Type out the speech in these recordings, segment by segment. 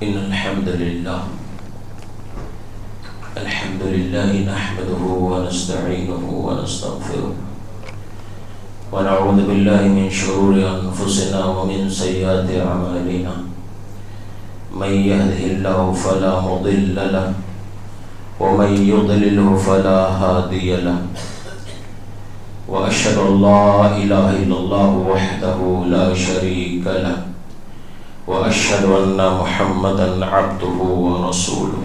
إن الحمد لله نحمده ونستعينه ونستغفره ونعوذ بالله من شرور أنفسنا ومن سيئات أعمالنا من يهده الله فلا مضل له ومن يضلله فلا هادي له وأشهد أن لا إله إلا الله وحده لا شريك له وأشهد أن محمدًا عبده ورسوله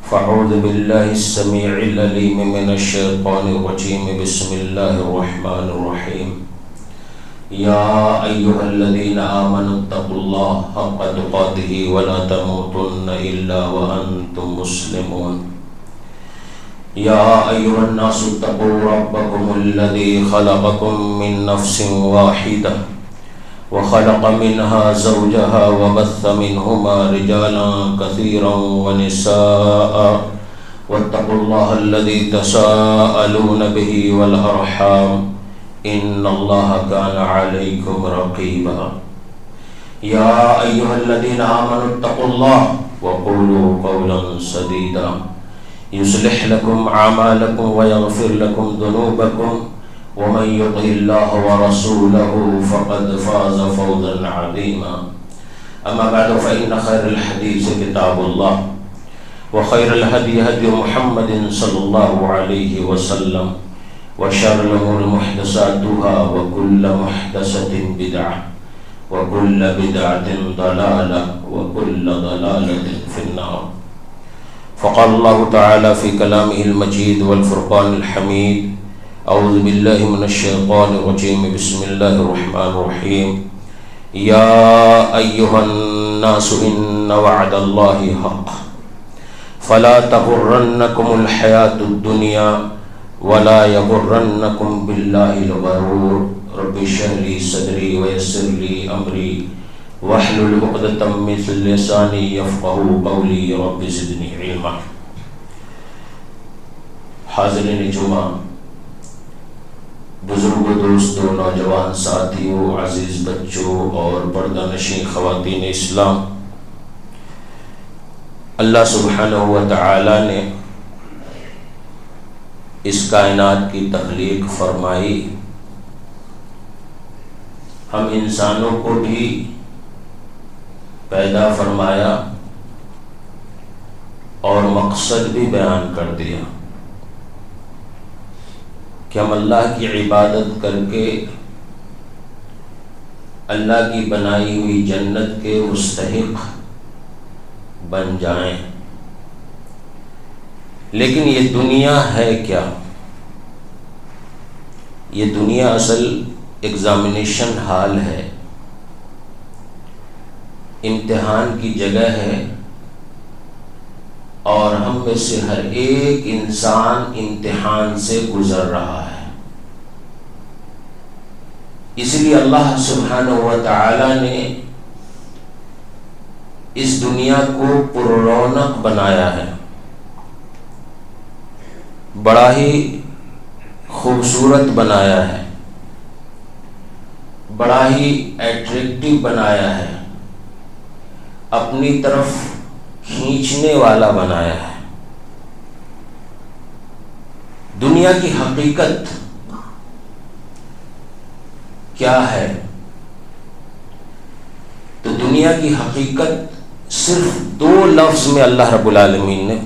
فأعوذ بالله السميع العليم من الشيطان الرجيم بسم الله الرحمن الرحيم يا أيها الذين آمنوا اتقوا الله حق تقاته ولا تموتن إلا وأنتم مسلمون يا أيها الناس اتقوا ربكم الذي خلقكم من نفس واحدة وخلق منها زوجها وبث منهما رجالا كثيرا ونساء واتقوا الله الذي تساءلون به والأرحام إن الله كان عليكم رقيبا يا أيها الذين آمنوا اتقوا الله وقولوا قولا سديدا يصلح لكم أعمالكم ويغفر لكم ذنوبكم ومن يطع الله ورسوله فقد فاز فوزا عظيما أما بعد فإن خير الحديث كتاب الله وخير الهدي هدي محمد صلى الله عليه وسلم وشر الأمور محدثاتها وكل محدثة بدعة وكل بدعة ضلالة وكل ضلالة في النار فقال الله تعالى في كلامه المجيد والفرقان الحميد أعوذ بالله من الشيطان الرجيم بسم الله الرحمن الرحيم يا أيها الناس إن وعد الله حق فلا تغرنكم الحياة الدنيا ولا يغرنكم بالله الغرور رب اشرح لي صدري ويسر لي أمري واحلل عقدة من لساني يفقهوا قولي رب زدني علما. حاضرین جمعہ، بزرگوں، دوستوں، نوجوان ساتھیوں، عزیز بچوں اور پردہ نشین خواتین اسلام، اللہ سبحانہ و تعالی نے اس کائنات کی تخلیق فرمائی. ہم انسانوں کو بھی پیدا فرمایا اور مقصد بھی بیان کر دیا کہ ہم اللہ کی عبادت کر کے اللہ کی بنائی ہوئی جنت کے مستحق بن جائیں. لیکن یہ دنیا ہے کیا؟ یہ دنیا اصل ایگزامینیشن ہال ہے، امتحان کی جگہ ہے، اور ہم میں سے ہر ایک انسان امتحان سے گزر رہا ہے. اس لیے اللہ سبحانہ و تعالی نے اس دنیا کو پر رونق بنایا ہے، بڑا ہی خوبصورت بنایا ہے، بڑا ہی ایٹریکٹیو بنایا ہے، اپنی طرف کھینچنے والا بنایا ہے. دنیا کی حقیقت کیا ہے؟ تو دنیا کی حقیقت صرف 2 لفظ میں اللہ رب العالمین نے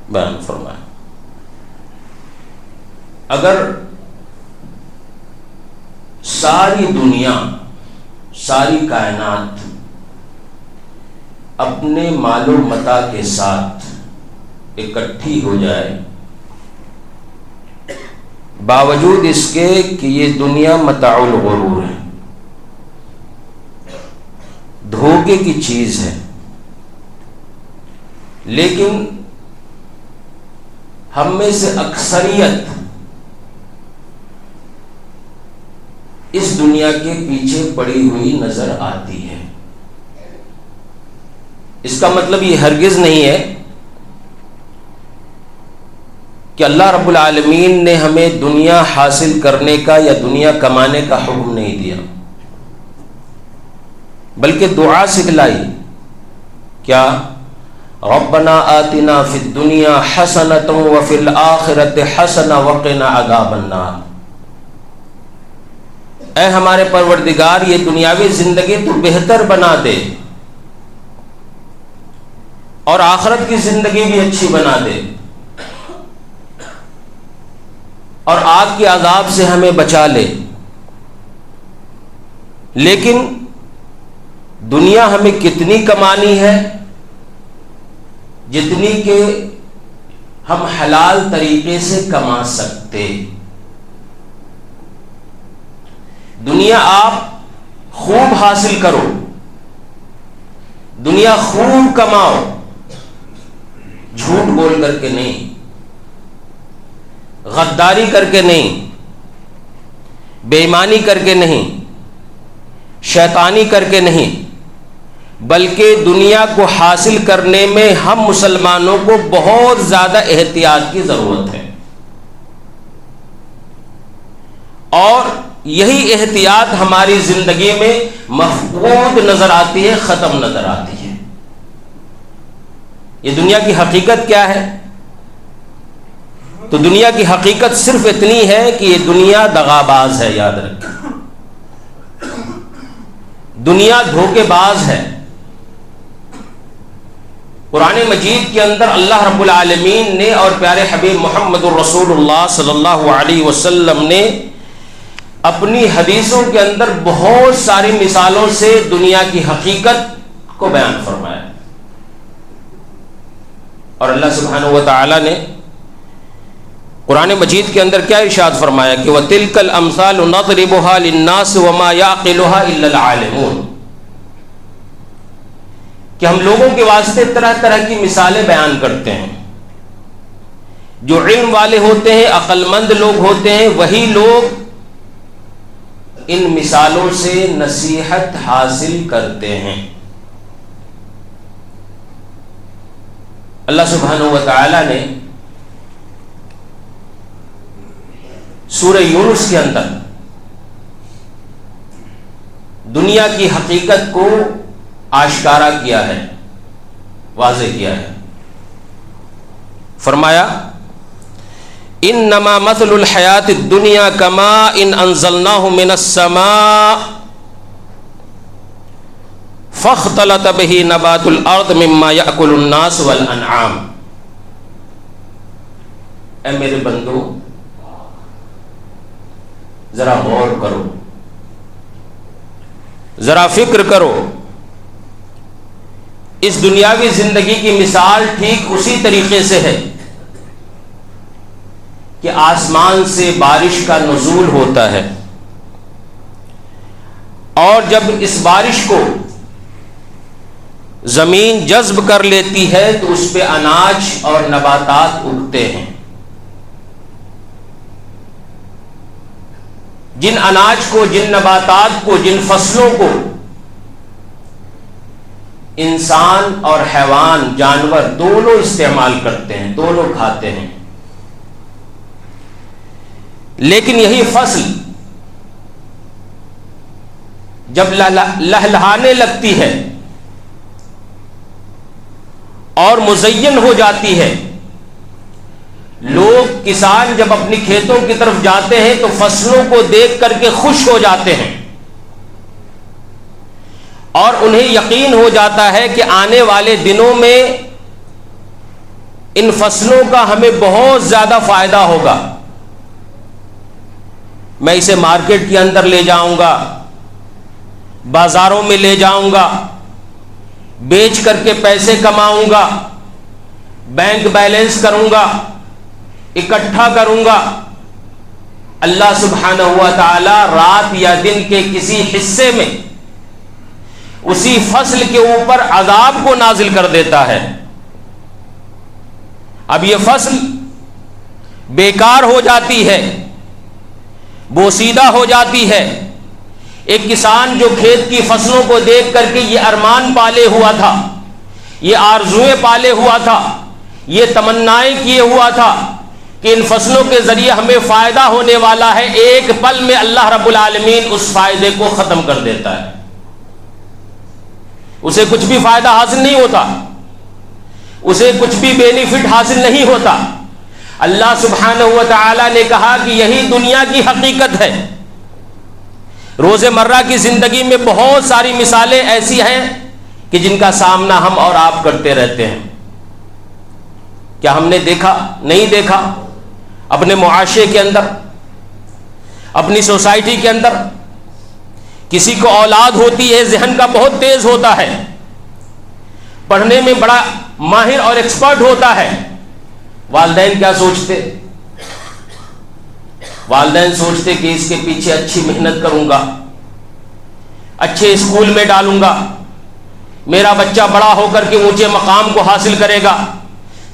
بیان فرمایا. اگر ساری دنیا، ساری کائنات اپنے مال و متاع کے ساتھ اکٹھی ہو جائے، باوجود اس کے کہ یہ دنیا متاع الغرور ہے، دھوکے کی چیز ہے، لیکن ہم میں سے اکثریت اس دنیا کے پیچھے پڑی ہوئی نظر آتی ہے. اس کا مطلب یہ ہرگز نہیں ہے کہ اللہ رب العالمین نے ہمیں دنیا حاصل کرنے کا یا دنیا کمانے کا حکم نہیں دیا، بلکہ دعا سکھلائی کیا؟ ربنا آتنا فی الدنیا حسنۃ وفی الآخرۃ حسنۃ وقنا عذاب النار، اے ہمارے پروردگار یہ دنیاوی زندگی تو بہتر بنا دے اور آخرت کی زندگی بھی اچھی بنا دے، اور آگ کے عذاب سے ہمیں بچا لے۔ لیکن دنیا ہمیں کتنی کمانی ہے؟ جتنی کہ ہم حلال طریقے سے کما سکتے۔ دنیا آپ خوب حاصل کرو، دنیا خوب کماؤ، جھوٹ بول کر کے نہیں، غداری کر کے نہیں، بے ایمانی کر کے نہیں، شیطانی کر کے نہیں، بلکہ دنیا کو حاصل کرنے میں ہم مسلمانوں کو بہت زیادہ احتیاط کی ضرورت ہے، اور یہی احتیاط ہماری زندگی میں مفقود نظر آتی ہے، ختم نظر آتی ہے۔ یہ دنیا کی حقیقت کیا ہے؟ تو دنیا کی حقیقت صرف اتنی ہے کہ یہ دنیا دغاباز ہے، یاد رکھیں، دنیا دھوکے باز ہے۔ قرآن مجید کے اندر اللہ رب العالمین نے اور پیارے حبیب محمد الرسول اللہ صلی اللہ علیہ وسلم نے اپنی حدیثوں کے اندر بہت ساری مثالوں سے دنیا کی حقیقت کو بیان فرمایا، اور اللہ سبحانہ و تعالی نے قرآن مجید کے اندر کیا ارشاد فرمایا کہ وَتِلْكَ الْأَمْثَالُ نَضْرِبُهَا لِلنَّاسِ وَمَا يَعْقِلُهَا إِلَّا الْعَالِمُونَ، کہ ہم لوگوں کے واسطے طرح طرح کی مثالیں بیان کرتے ہیں۔ جو علم والے ہوتے ہیں، عقل مند لوگ ہوتے ہیں، وہی لوگ ان مثالوں سے نصیحت حاصل کرتے ہیں۔ اللہ سبحانہ و تعالی نے سورہ یونس کے اندر دنیا کی حقیقت کو آشکارا کیا ہے، واضح کیا ہے۔ فرمایا انما مثل الحیات الدنیا کماء انزلناہ من السماء فاختلط به نبات الارض مما یأکل الناس والانعام۔ اے میرے بندو ذرا غور کرو، ذرا فکر کرو، اس دنیاوی زندگی کی مثال ٹھیک اسی طریقے سے ہے کہ آسمان سے بارش کا نزول ہوتا ہے، اور جب اس بارش کو زمین جذب کر لیتی ہے تو اس پہ اناج اور نباتات اگتے ہیں۔ جن اناج کو، جن نباتات کو، جن فصلوں کو انسان اور حیوان، جانور دونوں استعمال کرتے ہیں، دونوں کھاتے ہیں، لیکن یہی فصل جب لہلہانے لگتی ہے اور مزین ہو جاتی ہے، لوگ، کسان جب اپنی کھیتوں کی طرف جاتے ہیں تو فصلوں کو دیکھ کر کے خوش ہو جاتے ہیں، اور انہیں یقین ہو جاتا ہے کہ آنے والے دنوں میں ان فصلوں کا ہمیں بہت زیادہ فائدہ ہوگا، میں اسے مارکیٹ کے اندر لے جاؤں گا، بازاروں میں لے جاؤں گا، بیچ کر کے پیسے کماؤں گا، بینک بیلنس کروں گا، اکٹھا کروں گا۔ اللہ سبحانہ و تعالی رات یا دن کے کسی حصے میں اسی فصل کے اوپر عذاب کو نازل کر دیتا ہے۔ اب یہ فصل بیکار ہو جاتی ہے، بوسیدہ ہو جاتی ہے۔ ایک کسان جو کھیت کی فصلوں کو دیکھ کر کے یہ ارمان پالے ہوا تھا، یہ آرزویں پالے ہوا تھا، یہ تمنائیں کیے ہوا تھا کہ ان فصلوں کے ذریعے ہمیں فائدہ ہونے والا ہے، ایک پل میں اللہ رب العالمین اس فائدے کو ختم کر دیتا ہے۔ اسے کچھ بھی فائدہ حاصل نہیں ہوتا، اسے کچھ بھی بینیفٹ حاصل نہیں ہوتا۔ اللہ سبحانہ و تعالی نے کہا کہ یہی دنیا کی حقیقت ہے۔ روز مرہ کی زندگی میں بہت ساری مثالیں ایسی ہیں کہ جن کا سامنا ہم اور آپ کرتے رہتے ہیں۔ کیا ہم نے دیکھا؟ نہیں دیکھا؟ اپنے معاشرے کے اندر، اپنی سوسائٹی کے اندر کسی کو اولاد ہوتی ہے، ذہن کا بہت تیز ہوتا ہے، پڑھنے میں بڑا ماہر اور ایکسپرٹ ہوتا ہے۔ والدین کیا سوچتے؟ والدین سوچتے کہ اس کے پیچھے اچھی محنت کروں گا، اچھے اسکول میں ڈالوں گا، میرا بچہ بڑا ہو کر کے اونچے مقام کو حاصل کرے گا،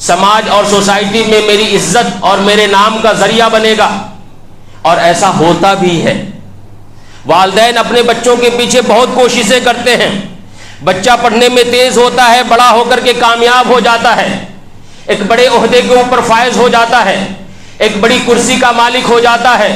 سماج اور سوسائٹی میں میری عزت اور میرے نام کا ذریعہ بنے گا۔ اور ایسا ہوتا بھی ہے۔ والدین اپنے بچوں کے پیچھے بہت کوششیں کرتے ہیں، بچہ پڑھنے میں تیز ہوتا ہے، بڑا ہو کر کے کامیاب ہو جاتا ہے، ایک بڑے عہدے کے اوپر فائز ہو جاتا ہے، ایک بڑی کرسی کا مالک ہو جاتا ہے،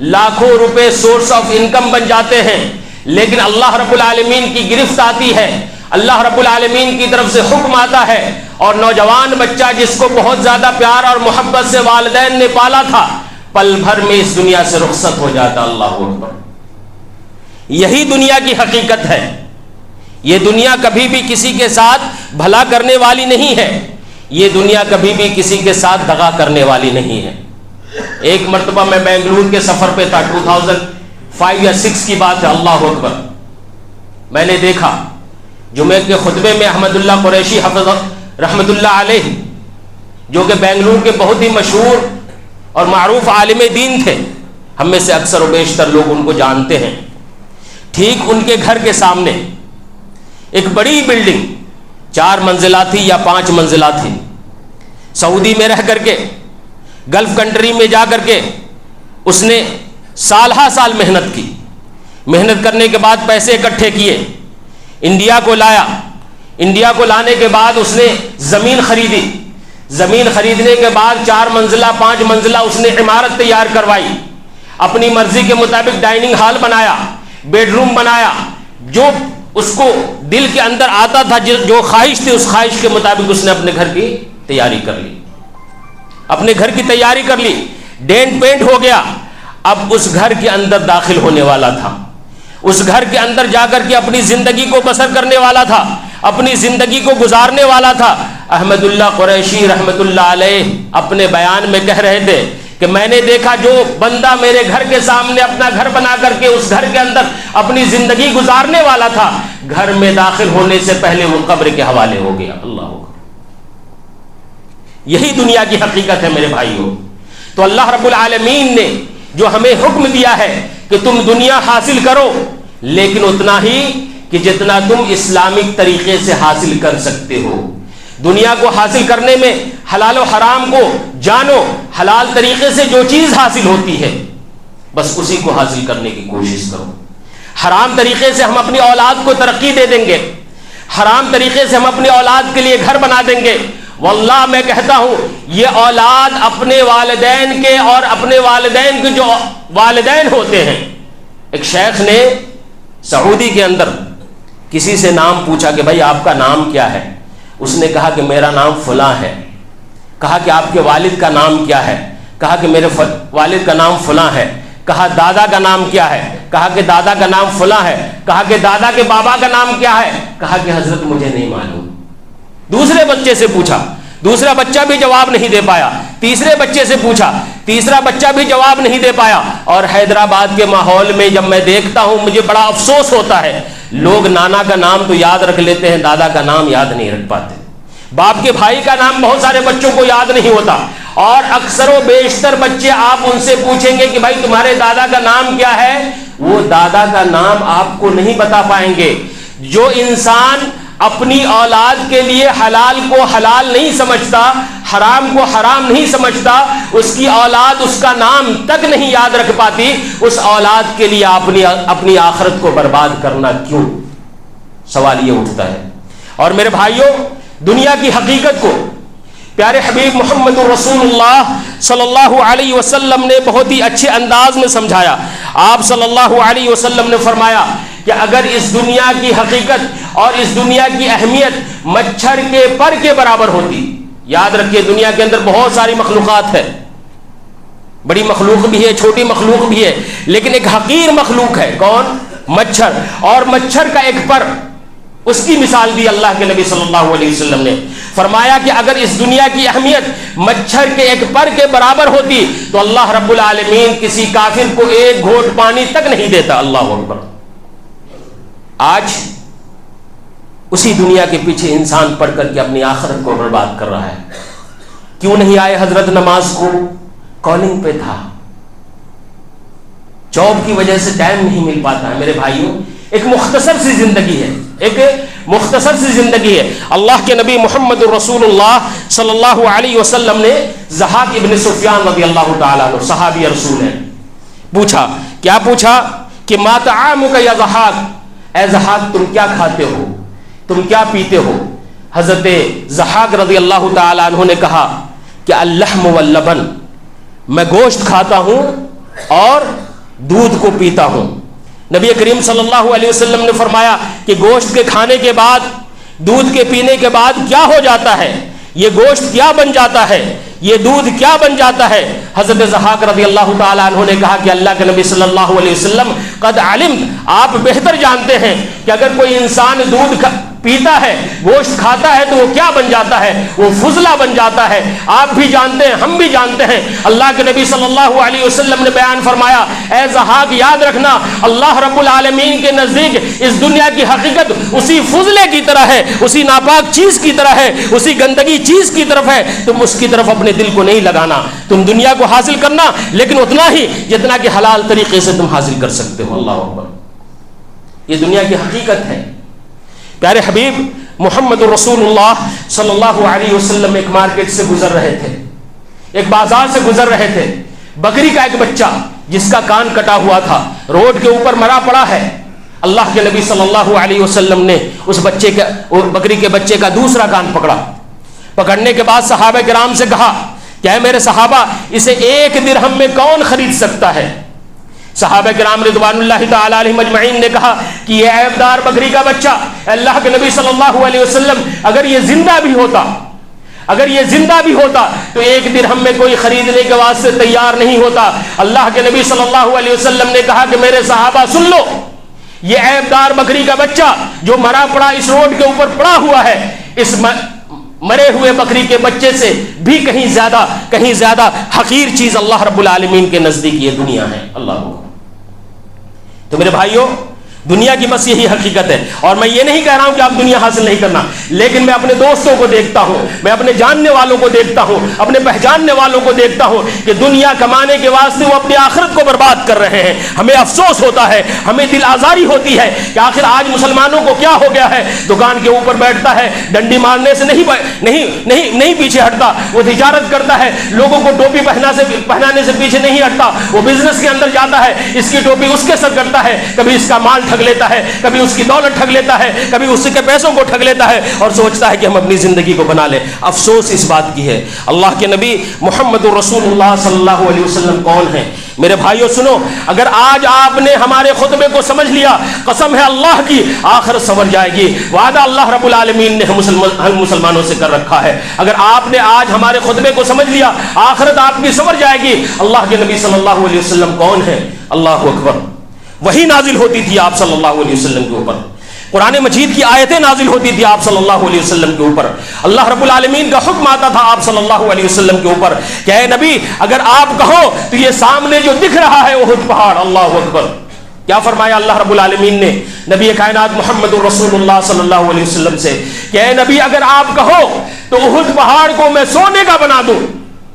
لاکھوں روپے سورس آف انکم بن جاتے ہیں۔ لیکن اللہ رب العالمین کی گرفت آتی ہے، اللہ رب العالمین کی طرف سے حکم آتا ہے، اور نوجوان بچہ جس کو بہت زیادہ پیار اور محبت سے والدین نے پالا تھا، پل بھر میں اس دنیا سے رخصت ہو جاتا۔ اللہ اکبر۔ یہی دنیا کی حقیقت ہے۔ یہ دنیا کبھی بھی کسی کے ساتھ بھلا کرنے والی نہیں ہے، یہ دنیا کبھی بھی کسی کے ساتھ دغا کرنے والی نہیں ہے۔ ایک مرتبہ میں بنگلور کے سفر پہ تھا، 2005 یا 6 کی بات ہے، اللہ اکبر۔ میں نے دیکھا جمعے کے خطبے میں احمد اللہ قریشی حفظ رحمت اللہ علیہ، جو کہ بنگلور کے بہت ہی مشہور اور معروف عالم دین تھے، ہم میں سے اکثر و بیشتر لوگ ان کو جانتے ہیں، ٹھیک ان کے گھر کے سامنے ایک بڑی بلڈنگ 4 منزلہ تھی یا 5 منزلہ تھی۔ سعودی میں رہ کر کے، گلف کنٹری میں جا کر کے اس نے سال ہا سال محنت کی، محنت کرنے کے بعد پیسے اکٹھے کیے، انڈیا کو لایا، انڈیا کو لانے کے بعد اس نے زمین خریدی، زمین خریدنے کے بعد 4 منزلہ 5 منزلہ اس نے عمارت تیار کروائی، اپنی مرضی کے مطابق ڈائننگ ہال بنایا، بیڈ روم بنایا، جو اس کو دل کے اندر آتا تھا، جو خواہش تھی اس خواہش کے مطابق اس نے اپنے گھر کی تیاری کر لی، اپنے گھر کی تیاری کر لی، ڈینٹ پینٹ ہو گیا۔ اب اس گھر کے اندر داخل ہونے والا تھا، اس گھر کے اندر جا کر کے اپنی زندگی کو بسر کرنے والا تھا، اپنی زندگی کو گزارنے والا تھا۔ احمد اللہ قریشی رحمت اللہ علیہ اپنے بیان میں کہہ رہے تھے کہ میں نے دیکھا جو بندہ میرے گھر کے سامنے اپنا گھر بنا کر کے اس گھر کے اندر اپنی زندگی گزارنے والا تھا، گھر میں داخل ہونے سے پہلے وہ قبر کے حوالے ہو گیا۔ اللہ اکبر۔ یہی دنیا کی حقیقت ہے میرے بھائیوں۔ تو اللہ رب العالمین نے جو ہمیں حکم دیا ہے کہ تم دنیا حاصل کرو، لیکن اتنا ہی کہ جتنا تم اسلامک طریقے سے حاصل کر سکتے ہو۔ دنیا کو حاصل کرنے میں حلال و حرام کو جانو، حلال طریقے سے جو چیز حاصل ہوتی ہے بس اسی کو حاصل کرنے کی کوشش کرو۔ حرام طریقے سے ہم اپنی اولاد کو ترقی دے دیں گے، حرام طریقے سے ہم اپنی اولاد کے لیے گھر بنا دیں گے، واللہ میں کہتا ہوں یہ اولاد اپنے والدین کے اور اپنے والدین کے جو والدین ہوتے ہیں۔ ایک شیخ نے سعودی کے اندر کسی سے نام پوچھا کہ بھائی آپ کا نام کیا ہے؟ اس نے کہا کہ میرا نام فلاں ہے۔ کہا کہ آپ کے والد کا نام کیا ہے؟ کہا کہ میرے والد کا نام فلاں ہے۔ کہا دادا کا نام کیا ہے؟ کہا کہ دادا کا نام فلاں ہے۔ کہا کہ دادا کے بابا کا نام کیا ہے؟ کہا کہ حضرت مجھے نہیں معلوم۔ دوسرے بچے سے پوچھا، دوسرا بچہ بھی جواب نہیں دے پایا، تیسرے بچے سے پوچھا، تیسرا بچہ بھی جواب نہیں دے پایا۔ اور حیدرآباد کے ماحول میں جب میں دیکھتا ہوں مجھے بڑا افسوس ہوتا ہے، لوگ نانا کا نام تو یاد رکھ لیتے ہیں، دادا کا نام یاد نہیں رکھ پاتے، باپ کے بھائی کا نام بہت سارے بچوں کو یاد نہیں ہوتا، اور اکثر و بیشتر بچے آپ ان سے پوچھیں گے کہ بھائی تمہارے دادا کا نام کیا ہے، وہ دادا کا نام آپ کو نہیں بتا پائیں گے۔ جو انسان اپنی اولاد کے لیے حلال کو حلال نہیں سمجھتا، حرام کو حرام نہیں سمجھتا، اس کی اولاد اس کا نام تک نہیں یاد رکھ پاتی، اس اولاد کے لیے اپنی آخرت کو برباد کرنا کیوں؟ سوال یہ اٹھتا ہے۔ اور میرے بھائیوں، دنیا کی حقیقت کو پیارے حبیب محمد رسول اللہ صلی اللہ علیہ وسلم نے بہت ہی اچھے انداز میں سمجھایا۔ آپ صلی اللہ علیہ وسلم نے فرمایا کہ اگر اس دنیا کی حقیقت اور اس دنیا کی اہمیت مچھر کے پر کے برابر ہوتی. یاد رکھیے دنیا کے اندر بہت ساری مخلوقات ہے، بڑی مخلوق بھی ہے، چھوٹی مخلوق بھی ہے، لیکن ایک حقیر مخلوق ہے. کون؟ مچھر. اور مچھر کا ایک پر، اس کی مثال دی اللہ کے نبی صلی اللہ علیہ وسلم نے. فرمایا کہ اگر اس دنیا کی اہمیت مچھر کے ایک پر کے برابر ہوتی تو اللہ رب العالمین کسی کافر کو ایک گھونٹ پانی تک نہیں دیتا. اللہ اکبر. آج اسی دنیا کے پیچھے انسان پڑ کر کے اپنی آخرت کو برباد کر رہا ہے. کیوں نہیں آئے حضرت نماز کو؟ کالنگ پہ تھا، جاب کی وجہ سے ٹائم نہیں مل پاتا ہے. میرے بھائیوں ایک مختصر سی زندگی ہے، ایک مختصر سی زندگی ہے. اللہ کے نبی محمد رسول اللہ صلی اللہ علیہ وسلم نے ضحاک ابن سفیان رضی اللہ تعالیٰ عنہ، صحابی رسول ہیں، پوچھا. کیا پوچھا؟ کہ ما طعامک یا ضحاک، اے ضحاک تم کیا کھاتے ہو، تم کیا پیتے ہو؟ حضرت ضحاک رضی اللہ تعالیٰ عنہ نے کہا کہ اللحم واللبن، میں گوشت کھاتا ہوں اور دودھ کو پیتا ہوں. نبی کریم صلی اللہ علیہ وسلم نے فرمایا کہ گوشت کے کھانے کے بعد، دودھ کے پینے کے بعد کیا ہو جاتا ہے؟ یہ گوشت کیا بن جاتا ہے؟ یہ دودھ کیا بن جاتا ہے؟ حضرت ضحاک رضی اللہ تعالیٰ عنہ نے کہا کہ اللہ کے نبی صلی اللہ علیہ وسلم قد علمت، آپ بہتر جانتے ہیں کہ اگر کوئی انسان دودھ پیتا ہے، گوشت کھاتا ہے تو وہ کیا بن جاتا ہے؟ وہ فضلہ بن جاتا ہے. آپ بھی جانتے ہیں، ہم بھی جانتے ہیں. اللہ کے نبی صلی اللہ علیہ وسلم نے بیان فرمایا اے ضحاک یاد رکھنا اللہ رب العالمین کے نزدیک اس دنیا کی حقیقت اسی فضلے کی طرح ہے، اسی ناپاک چیز کی طرح ہے، اسی گندگی چیز کی طرف ہے. تم اس کی طرف اپنے دل کو نہیں لگانا. تم دنیا کو حاصل کرنا لیکن اتنا ہی جتنا کہ حلال طریقے سے تم حاصل کر سکتے ہو. اللہ اکبر. یہ دنیا کی حقیقت ہے. پیارے حبیب محمد رسول اللہ صلی اللہ علیہ وسلم ایک مارکیٹ سے گزر رہے تھے، ایک بازار سے گزر رہے تھے. بکری کا ایک بچہ جس کا کان کٹا ہوا تھا روڈ کے اوپر مرا پڑا ہے. اللہ کے نبی صلی اللہ علیہ وسلم نے اس بچے کا، بکری کے بچے کا دوسرا کان پکڑا. پکڑنے کے بعد صحابہ کرام سے کہا کہ اے میرے صحابہ اسے 1 درہم میں کون خرید سکتا ہے؟ صحابہ کرام رضوان اللہ تعالی علیہم اجمعین نے کہا کہ یہ عیبدار بکری کا بچہ، اللہ کے نبی صلی اللہ علیہ وسلم اگر یہ زندہ بھی ہوتا، اگر یہ زندہ بھی ہوتا تو 1 درہم میں کوئی خریدنے کے واسطے تیار نہیں ہوتا. اللہ کے نبی صلی اللہ علیہ وسلم نے کہا کہ میرے صحابہ سن لو، یہ عیبدار بکری کا بچہ جو مرا پڑا اس روڈ کے اوپر پڑا ہوا ہے، اس مرے ہوئے بکری کے بچے سے بھی کہیں زیادہ حقیر چیز اللہ رب العالمین کے نزدیک یہ دنیا ہے. اللہ کو تو میرے بھائیوں دنیا کی بس یہی حقیقت ہے. اور میں یہ نہیں کہہ رہا ہوں کہ آپ دنیا حاصل نہیں کرنا، لیکن میں اپنے دوستوں کو دیکھتا ہوں، میں اپنے جاننے والوں کو دیکھتا ہوں، اپنے پہچاننے والوں کو دیکھتا ہوں کہ دنیا کمانے کے واسطے وہ اپنی آخرت کو برباد کر رہے ہیں. ہمیں افسوس ہوتا ہے، ہمیں دل آزاری ہوتی ہے کہ آخر آج مسلمانوں کو کیا ہو گیا ہے. دکان کے اوپر بیٹھتا ہے، ڈنڈی مارنے سے نہیں پیچھے ہٹتا. وہ تجارت کرتا ہے، لوگوں کو ٹوپی پہنانے سے پیچھے نہیں ہٹتا. وہ بزنس کے اندر جاتا ہے، اس کی ٹوپی اس کے سر کرتا ہے، کبھی اس کا مال ٹھگ لیتا ہے، کبھی اس کی دولت ٹھگ لیتا ہے، کبھی اس کے پیسوں کو ٹھگ لیتا ہے اور سوچتا ہے کہ ہم اپنی زندگی کو بنا لیں. افسوس اس بات کی ہے. اللہ کے نبی محمد رسول اللہ صلی اللہ علیہ وسلم کون ہیں؟ میرے بھائیوں سنو، اگر آج آپ نے ہمارے خطبے کو سمجھ لیا، قسم ہے اللہ کی آخرت سنور جائے گی. وعدہ اللہ رب العالمین نے ہم مسلمانوں سے کر رکھا ہے. اگر آپ نے آج ہمارے خطبے کو سمجھ لیا، آخرت آپ کی سنور جائے گی. اللہ کے نبی صلی اللہ علیہ وسلم کون ہیں؟ اللہ اکبر. وہی نازل ہوتی تھی آپ صلی اللہ علیہ وسلم کے اوپر، قرآن مجید کی آیتیں نازل ہوتی تھی آپ صلی اللہ علیہ وسلم کے اوپر. اللہ رب العالمین کا حکم آتا تھا آپ صلی اللہ علیہ وسلم کے اوپر کہ اے نبی اگر آپ کہو تو یہ سامنے جو دکھ رہا ہے احد پہاڑ. اللہ اکبر. کیا فرمایا اللہ رب العالمین نے نبی کائنات محمد رسول اللہ صلی اللہ علیہ وسلم سے کہ اے نبی اگر آپ کہو تو احد پہاڑ کو میں سونے کا بنا دوں.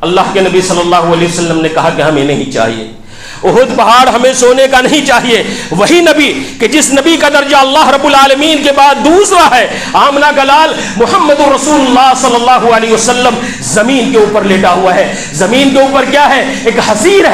اللہ کے نبی صلی اللہ علیہ وسلم نے کہا کہ ہمیں نہیں چاہیے، احد پہاڑ ہمیں سونے کا نہیں چاہیے. وہی نبی کہ جس نبی کا درجہ اللہ رب العالمین کے بعد دوسرا ہے، آمنہ کا لال محمد رسول اللہ صلی اللہ علیہ وسلم زمین کے اوپر لیٹا ہوا ہے. زمین کے اوپر کیا ہے؟ ایک حصیر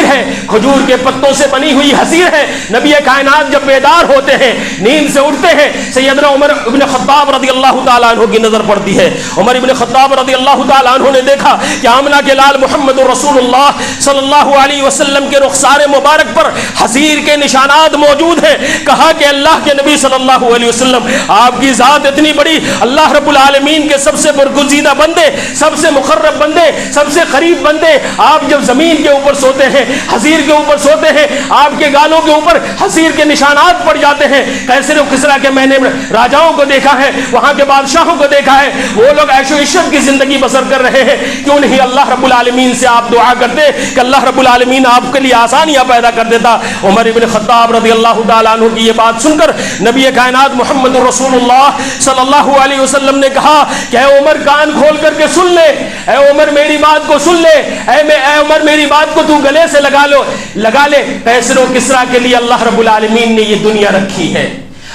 ہے، کھجور کے پتوں سے بنی ہوئی حصیر ہے. نبی کائنات جب بیدار ہوتے ہیں، نیند سے اٹھتے ہیں، سیدنا عمر ابن خطاب رضی اللہ تعالیٰ عنہ کی نظر پڑتی ہے. عمر ابن خطاب رضی اللہ تعالیٰ عنہ نے دیکھا کہ آمنہ کے لال محمد رسول اللہ صلی اللہ علیہ وسلم وسلم کے رخسار مبارک پر حصیر کے نشانات موجود ہیں. کہا کہ اللہ کے نبی صلی اللہ علیہ وسلم آپ کی ذات اتنی بڑی, اللہ رب العالمین کے سب سے برگزیدہ بندے, سب سے مقرب بندے, سب سے قریب بندے, آپ جب زمین کے اوپر سوتے ہیں, حصیر کے اوپر سوتے ہیں, آپ کے گالوں کے اوپر حصیر کے نشانات پڑ جاتے ہیں. کیسر و کسریٰ کے میں نے راجاؤں کو دیکھا ہے, وہاں کے بادشاہوں کو دیکھا ہے, وہ لوگ عیش و عشرت کی زندگی بسر کر رہے ہیں. کیوں نہیں اللہ رب العالمین سے آپ دعا کرتے کہ اللہ رب العالمین آپ کے لیے آسانیاں پیدا کر دیتا. عمر ابن خطاب رضی اللہ تعالیٰ عنہ کی یہ بات سن کر نبی کائنات محمد رسول اللہ صلی اللہ علیہ وسلم نے کہا کہ اے عمر کان کھول کر کے سن لے, اے عمر میری بات کو سن لے, اے عمر میری بات کو تو گلے سے لگا لے. کیسر و کسریٰ کے لیے اللہ رب العالمین نے یہ دنیا رکھی ہے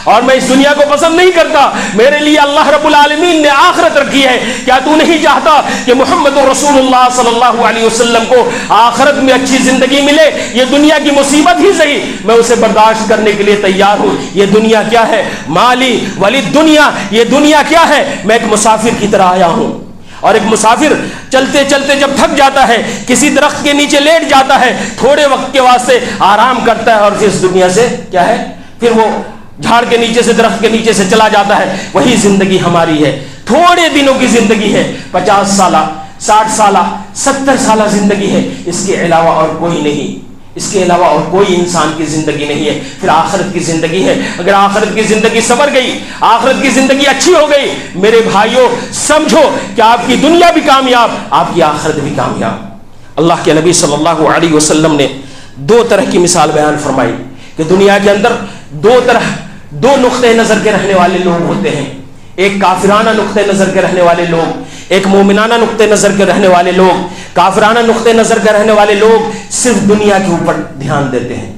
اور میں اس دنیا کو پسند نہیں کرتا, میرے لیے اللہ رب العالمین نے آخرت رکھی ہے. کیا تو نہیں چاہتا کہ محمد رسول اللہ صلی اللہ علیہ وسلم کو آخرت میں اچھی زندگی ملے؟ یہ دنیا کی مصیبت ہی صحیح, میں اسے برداشت کرنے کے لیے تیار ہوں. یہ دنیا کیا ہے؟ مالی ولی دنیا, یہ دنیا کیا ہے؟ میں ایک مسافر کی طرح آیا ہوں, اور ایک مسافر چلتے چلتے جب تھک جاتا ہے کسی درخت کے نیچے لیٹ جاتا ہے, تھوڑے وقت کے واسطے آرام کرتا ہے, اور پھر اس دنیا سے کیا ہے, پھر وہ جھاڑ کے نیچے سے, درخت کے نیچے سے چلا جاتا ہے. وہی زندگی ہماری ہے, تھوڑے دنوں کی زندگی ہے, 50 سالہ 60 سالہ 70 سالہ زندگی ہے, اس کے علاوہ اور کوئی نہیں, اس کے علاوہ اور کوئی انسان کی زندگی نہیں ہے. پھر آخرت کی زندگی ہے. اگر آخرت کی زندگی سنور گئی, آخرت کی زندگی اچھی ہو گئی, میرے بھائیوں سمجھو کہ آپ کی دنیا بھی کامیاب, آپ کی آخرت بھی کامیاب. اللہ کے نبی صلی اللہ علیہ وسلم نے 2 طرح کی مثال بیان فرمائی کہ دنیا کے اندر 2 نقطۂ نظر کے رہنے والے لوگ ہوتے ہیں. ایک کافرانہ نقطۂ نظر کے رہنے والے لوگ, ایک مومنانہ نقطۂ نظر کے رہنے والے لوگ. کافرانہ نقطۂ نظر کے رہنے والے لوگ صرف دنیا کے اوپر دھیان دیتے ہیں,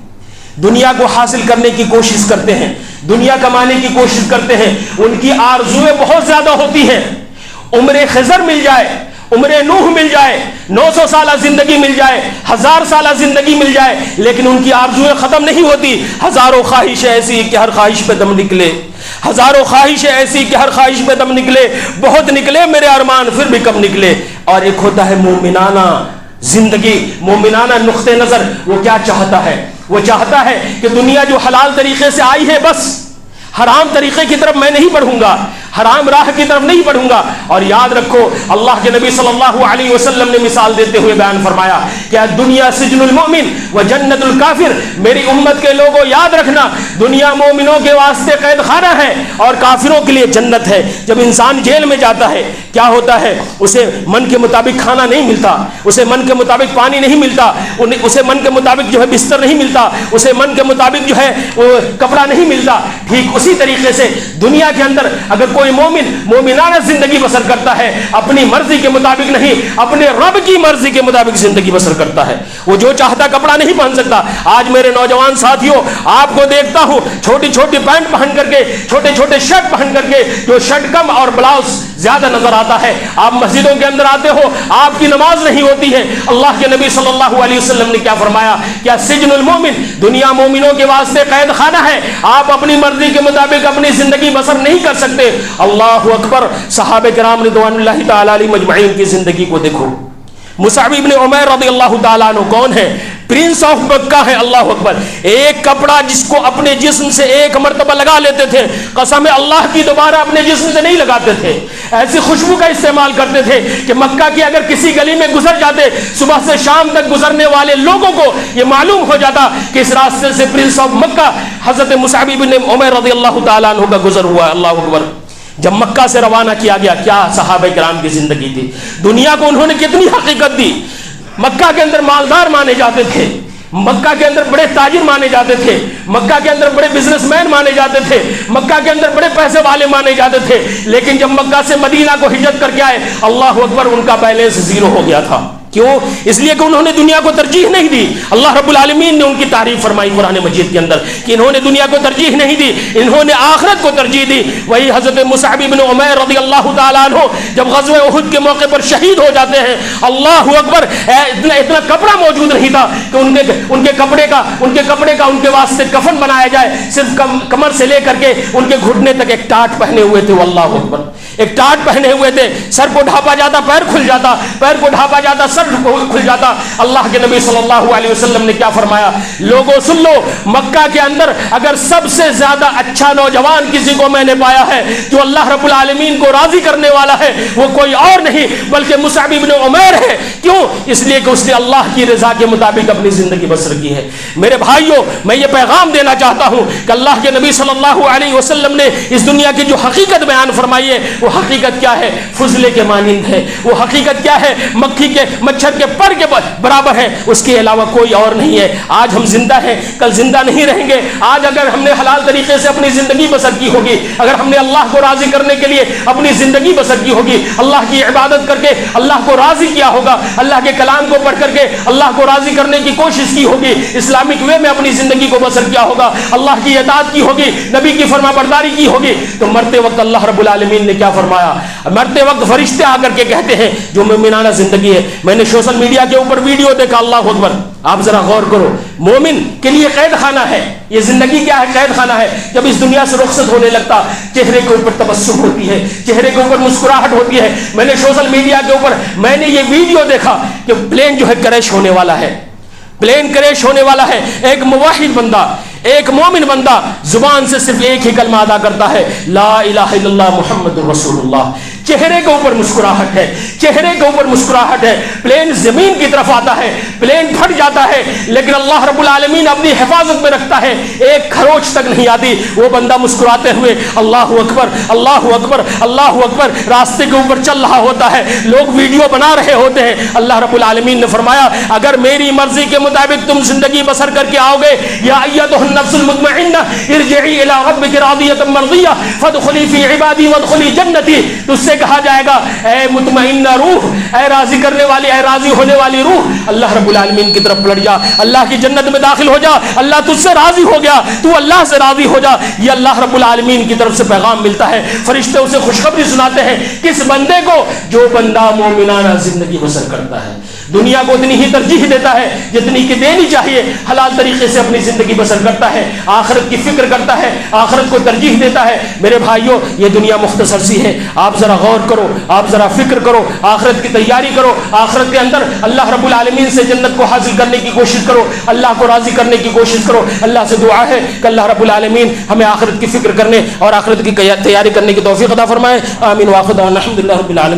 دنیا کو حاصل کرنے کی کوشش کرتے ہیں, دنیا کمانے کی کوشش کرتے ہیں. ان کی آرزویں بہت زیادہ ہوتی ہیں, عمر خضر مل جائے, عمر نوح مل جائے, 900 سالہ زندگی مل جائے, 1000 سالہ زندگی مل جائے, لیکن ان کی آرزویں ختم نہیں ہوتی. ہزاروں خواہشیں ایسی کہ ہر خواہش پہ دم نکلے, ہزاروں خواہشیں ایسی کہ ہر خواہش پہ دم نکلے, بہت نکلے میرے ارمان پھر بھی کم نکلے. اور ایک ہوتا ہے مومنانہ زندگی, مومنانہ نقطۂ نظر. وہ کیا چاہتا ہے؟ وہ چاہتا ہے کہ دنیا جو حلال طریقے سے آئی ہے, بس حرام طریقے کی طرف میں نہیں بڑھوں گا, حرام راہ کی طرف نہیں بڑھوں گا. اور یاد رکھو اللہ کے نبی صلی اللہ علیہ وسلم نے مثال دیتے ہوئے بیان فرمایا کہ دنیا سجن المؤمن و جنت الکافر. میری امت کے لوگوں یاد رکھنا, دنیا مومنوں کے واسطے قید خانہ ہے اور کافروں کے لیے جنت ہے. جب انسان جیل میں جاتا ہے کیا ہوتا ہے؟ اسے من کے مطابق کھانا نہیں ملتا, اسے من کے مطابق پانی نہیں ملتا, اسے من کے مطابق جو ہے بستر نہیں ملتا, اسے من کے مطابق جو ہے کپڑا نہیں ملتا. ٹھیک اسی طریقے سے دنیا کے اندر اگر کوئی مومن مومنانہ زندگی بسر کرتا ہے, اپنی مرضی کے مطابق نہیں, اپنے رب کی مرضی کے مطابق زندگی بسر کرتا ہے. وہ جو چاہتا کپڑا نہیں پہن سکتا. آج میرے نوجوان ساتھیوں آپ کو دیکھتا ہوں چھوٹی چھوٹی پینٹ پہن کر کے, چھوٹے چھوٹے شرٹ پہن کر کے, جو شرٹ کم اور بلاؤز زیادہ نظر آتا ہے. آپ مسجدوں کے اندر آتے ہو, آپ کی نماز نہیں ہوتی ہے. اللہ کے نبی صلی اللہ علیہ وسلم نے کیا فرمایا؟ کیا سجن المومن, دنیا مومنوں کے واسطے قید خانہ ہے, آپ اپنی مرضی کے مطابق اپنی زندگی بسر نہیں کر سکتے. اللہ اکبر. صحابہ کرام رضوان اللہ تعالی علیہ مجمعین کی زندگی کو دیکھو. مصعب ابن عمیر رضی اللہ تعالیٰ عنہ کون ہے؟ پرنس آف مکہ ہے. اللہ اکبر. ایک کپڑا جس کو اپنے جسم سے ایک مرتبہ لگا لیتے تھے, قسم اللہ کی دوبارہ اپنے جسم سے نہیں لگاتے تھے. ایسی خوشبو کا استعمال کرتے تھے کہ مکہ کی اگر کسی گلی میں گزر جاتے, صبح سے شام تک گزرنے والے لوگوں کو یہ معلوم ہو جاتا کہ اس راستے سے پرنس آف مکہ حضرت مصعب ابن عمیر رضی اللہ تعالیٰ عنہ کا گزر ہوا ہے. اللہ اکبر. جب مکہ سے روانہ کیا گیا, کیا صحابہ کرام کی زندگی تھی, دنیا کو انہوں نے کتنی حقیقت دی. مکہ کے اندر مالدار مانے جاتے تھے, مکہ کے اندر بڑے تاجر مانے جاتے تھے, مکہ کے اندر بڑے بزنس مین مانے جاتے تھے, مکہ کے اندر بڑے پیسے والے مانے جاتے تھے. لیکن جب مکہ سے مدینہ کو ہجرت کر کے آئے, اللہ اکبر, ان کا بیلنس زیرو ہو گیا تھا. کیوں؟ اس لیے کہ انہوں نے دنیا کو ترجیح نہیں دی. اللہ رب العالمین نے ان کی تعریف فرمائی قرآن مجید کے اندر کہ انہوں نے دنیا کو ترجیح نہیں دی, انہوں نے آخرت کو ترجیح دی. وہی حضرت مصعب بن عمیر رضی اللہ تعالیٰ عنہ جب غزوہ احد کے موقع پر شہید ہو جاتے ہیں, اللہ اکبر, اتنا کپڑا موجود نہیں تھا کہ ان کے کپڑے کا ان کے واسطے کفن بنایا جائے. صرف کمر سے لے کر کے ان کے گھٹنے تک ایک ٹاٹ پہنے ہوئے تھے. اللہ اکبر. ایک ٹاٹ پہنے ہوئے تھے, سر کو ڈھانپا جاتا پیر کھل جاتا, پیر کو ڈھانپا جاتا سر کھل جاتا۔ اللہ کے نبی صلی اللہ علیہ وسلم نے کیا فرمایا؟ لوگوں سن لو، مکہ کے اندر اگر سب سے زیادہ اچھا نوجوان کسی کو میں نے پایا ہے جو اللہ رب العالمین کو راضی کرنے والا ہے، وہ کوئی اور نہیں بلکہ مصعب بن عمیر ہے۔ کیوں؟ اس لیے کہ اس نے اللہ کی رضا کے مطابق اپنی زندگی بسر کی ہے۔ میرے بھائیوں، میں یہ پیغام دینا چاہتا ہوں کہ اللہ کے نبی صلی اللہ علیہ وسلم نے اس دنیا کی جو حقیقت بیان فرمائی ہے، وہ حقیقت کیا ہے؟ فضلے کے مانند ہے۔ وہ حقیقت کیا ہے؟ مکھی کے مچھر کے پر کے برابر ہے، اس کے علاوہ کوئی اور نہیں ہے۔ آج ہم زندہ ہیں، کل زندہ نہیں رہیں گے۔ آج اگر ہم نے حلال طریقے سے اپنی زندگی بسر کی ہوگی، اگر ہم نے اللہ کو راضی کرنے کے لیے اپنی زندگی بسر کی ہوگی، اللہ کی عبادت کر کے اللہ کو راضی کیا ہوگا، اللہ کے کلام کو پڑھ کر کے اللہ کو راضی کرنے کی کوشش کی ہوگی، اسلامک وے میں اپنی زندگی کو بسر کیا ہوگا، اللہ کی اطاعت کی ہوگی، نبی کی فرما برداری کی ہوگی، تو مرتے وقت اللہ رب العالمین نے کیا فرمایا؟ مرتے وقت فرشتے آ کر کے کہتے ہیں جو مومنانہ زندگی ہے۔ میں نے سوشل میڈیا کے اوپر ویڈیو دیکھا، اللہ اکبر، آپ ذرا غور کرو، مومن کے لیے قید خانہ ہے یہ زندگی۔ کیا ہے؟ قید خانہ ہے۔ جب اس دنیا سے رخصت ہونے لگتا، چہرے کے اوپر تبسم ہوتی ہے، چہرے کے اوپر مسکراہٹ ہوتی ہے۔ میں نے سوشل میڈیا کے اوپر میں نے یہ ویڈیو دیکھا کہ پلین جو ہے کریش ہونے والا ہے، پلین کریش ہونے والا ہے۔ ایک موحد بندہ، ایک مومن بندہ زبان سے صرف ایک ہی کلمہ ادا کرتا ہے، لا الہ الا اللہ محمد رسول اللہ۔ چہرے کے اوپر مسکراہٹ ہے، چہرے کے اوپر مسکراہٹ ہے۔ پلین زمین کی طرف آتا ہے، پلین پھٹ جاتا ہے، لیکن اللہ رب العالمین اپنی حفاظت میں رکھتا ہے، ایک خروچ تک نہیں آتی۔ وہ بندہ مسکراتے ہوئے اللہ اکبر اللہ اکبر اللہ اکبر راستے کے اوپر چل رہا ہوتا ہے، لوگ ویڈیو بنا رہے ہوتے ہیں۔ اللہ رب العالمین نے فرمایا اگر میری مرضی کے مطابق تم زندگی بسر کر کے آؤ گے، یا ایتھا النفس المطمئنہ ارجعی الی ربک راضیۃ مرضیہ فادخلی فی عبادی وادخلی جنتی، تجھ سے کہا جائے گا اے مطمئنہ روح، اے راضی کرنے والی، اے راضی ہونے والی روح، اللہ رب العالمین کی طرف پلٹ جا، اللہ کی جنت میں داخل ہو جا، اللہ تجھ سے راضی ہو گیا، تو اللہ سے راضی ہو جا۔ یہ اللہ رب العالمین کی طرف سے پیغام ملتا ہے۔ فرشتے اسے خوشخبری سناتے ہیں، کس بندے کو؟ جو بندہ مومنانہ زندگی بسر کرتا ہے، دنیا کو اتنی ہی ترجیح دیتا ہے جتنی کہ دینی چاہیے، حلال طریقے سے اپنی زندگی بسر کرتا ہے، آخرت کی فکر کرتا ہے، آخرت کو ترجیح دیتا ہے۔ میرے بھائیوں، یہ دنیا مختصر سی ہے، آپ ذرا غور کرو، آپ ذرا فکر کرو، آخرت کی تیاری کرو، آخرت کے اندر اللہ رب العالمین سے جنت کو حاصل کرنے کی کوشش کرو، اللہ کو راضی کرنے کی کوشش کرو۔ اللہ سے دعا ہے کہ اللہ رب العالمین ہمیں آخرت کی فکر کرنے اور آخرت کی تیاری کرنے کی توفیق عطا فرمائے۔ آمین واخر دعوانا الحمدللہ رب العالمین۔